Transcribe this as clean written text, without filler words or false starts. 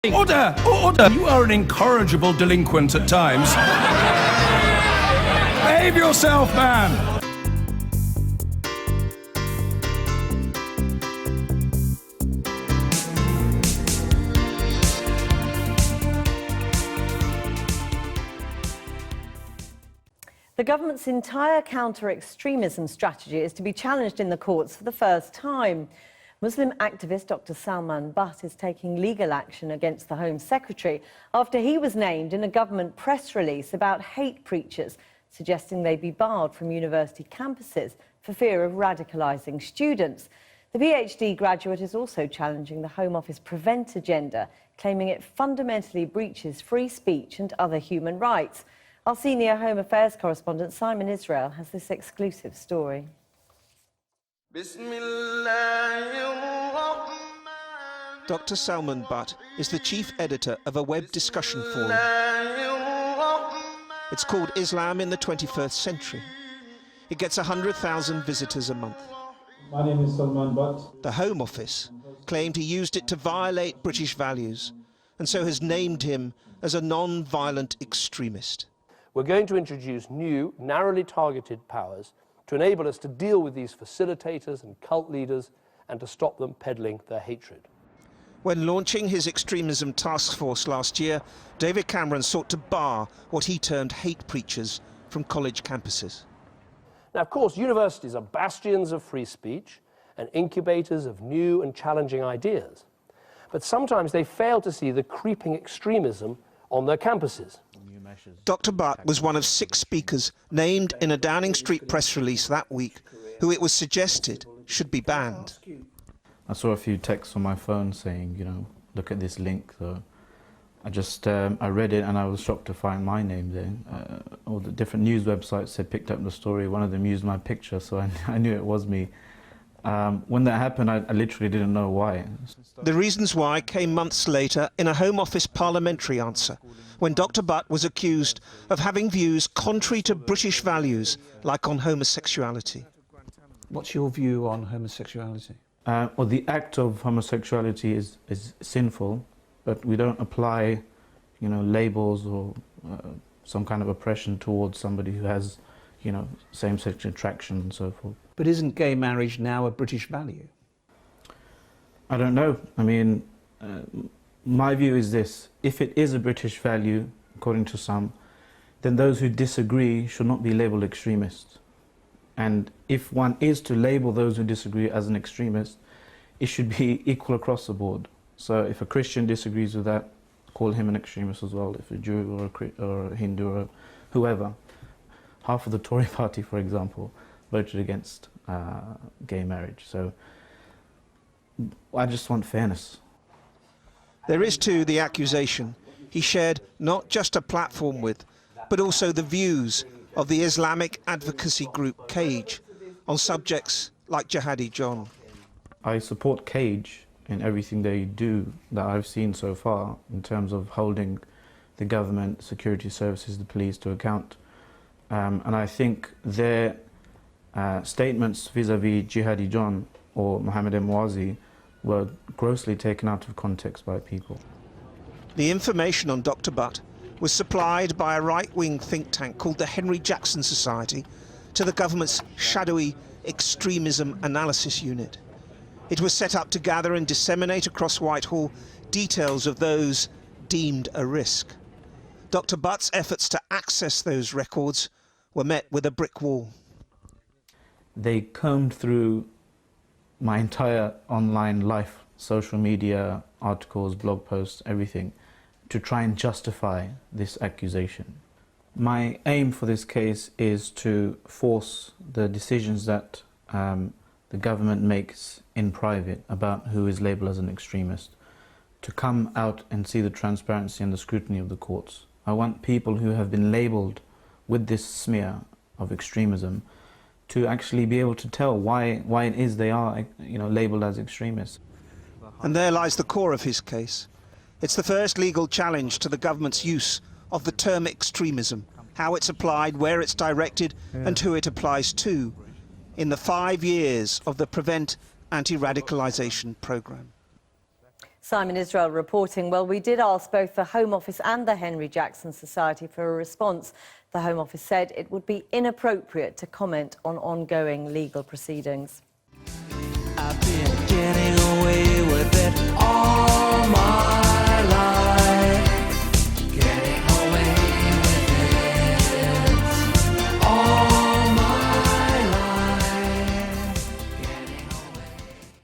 Order! Order! You are an incorrigible delinquent at times. Behave yourself, man! The government's entire counter-extremism strategy is to be challenged in the courts for the first time. Muslim activist Dr. Salman Butt is taking legal action against the Home Secretary after he was named in a government press release about hate preachers, suggesting they be barred from university campuses for fear of radicalising students. The PhD graduate is also challenging the Home Office Prevent agenda, claiming it fundamentally breaches free speech and other human rights. Our senior Home Affairs correspondent Simon Israel has this exclusive story. Dr. Salman Butt is the chief editor of a web discussion forum. It's called Islam in the 21st Century. It gets 100,000 visitors a month. My name is Salman Butt. The Home Office claimed he used it to violate British values and so has named him as a non-violent extremist. We're going to introduce new, narrowly targeted powers to enable us to deal with these facilitators and cult leaders and to stop them peddling their hatred. When launching his extremism task force last year, David Cameron sought to bar what he termed hate preachers from college campuses. Now, of course, universities are bastions of free speech and incubators of new and challenging ideas. But sometimes they fail to see the creeping extremism on their campuses. Dr. Butt was one of 6 speakers named in a Downing Street press release that week who it was suggested should be banned. I saw a few texts on my phone saying, you know, look at this link. So I read it and I was shocked to find my name there. All the different news websites had picked up the story. One of them used my picture, so I knew it was me. When that happened, I literally didn't know why. The reasons why came months later in a Home Office parliamentary answer, when Dr. Butt was accused of having views contrary to British values, like on homosexuality. What's your view on homosexuality? Well, the act of homosexuality is sinful, but we don't apply, you know, labels or some kind of oppression towards somebody who has, you know, same-sex attraction and so forth. But isn't gay marriage now a British value? I don't know. I mean, my view is this. If it is a British value, according to some, then those who disagree should not be labelled extremists. And if one is to label those who disagree as an extremist, it should be equal across the board. So if a Christian disagrees with that, call him an extremist as well. If a Jew or a Hindu or whoever. Half of the Tory party, for example, voted against gay marriage. So I just want fairness. There is too the accusation he shared not just a platform with, but also the views of the Islamic advocacy group Cage on subjects like Jihadi John. I support Cage in everything they do that I've seen so far in terms of holding the government, security services, the police to account. And I think their statements vis-à-vis Jihadi John or Mohammed Mwazi were grossly taken out of context by people. The information on Dr. Butt was supplied by a right-wing think tank called the Henry Jackson Society to the government's shadowy extremism analysis unit. It was set up to gather and disseminate across Whitehall details of those deemed a risk. Dr. Butt's efforts to access those records were met with a brick wall. They combed through my entire online life, social media, articles, blog posts, everything, to try and justify this accusation. My aim for this case is to force the decisions that the government makes in private about who is labelled as an extremist to come out and see the transparency and the scrutiny of the courts. I want people who have been labelled with this smear of extremism to actually be able to tell why it is they are, you know, labelled as extremists. And there lies the core of his case. It's the first legal challenge to the government's use of the term extremism, how it's applied, where it's directed, and who it applies to, in the 5 years of the Prevent Anti-Radicalisation programme. Simon Israel reporting. Well, we did ask both the Home Office and the Henry Jackson Society for a response. The Home Office said it would be inappropriate to comment on ongoing legal proceedings. I've been getting away